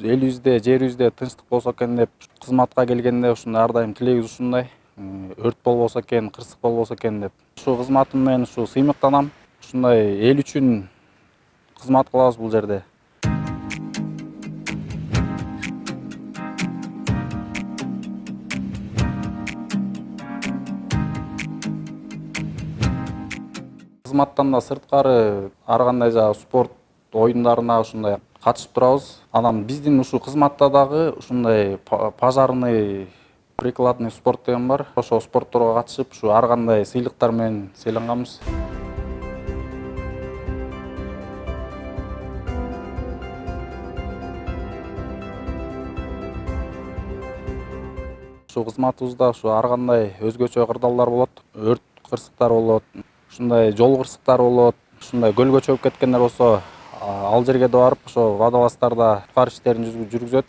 элибизде, жерибизде тынчтык болсо экен деп кызматка келгенде ушундай ар дайым тилегибиз ушундай. Өрт болбосо экен, кырсык болбосо экен деп. Ушу кызматым менен ушу сыймыктанам. Ушундай эл үчүн кызмат кылабыз бул жерде. Кызматтан да сырткары ар кандай спорт оюндарына ушундай катышып турабыз. Анан биздин ушу кызматта дагы ушундай пожарный прикладный спорт деген бар. Ошол спортторго катышып, ушу ар кандай сыйлыктар менен сыйланганбыз. Ушу кызматыбызда ар кандай өзгөчө кырдаалдар болот. Өрт кырсыктар болот, ушундай жол кырсыктары болот. Ушундай көлгө чөгүп кеткендер болсо, ал жерге да барып, ошо водолаздарда куткаруу иштерин жүргүзөт.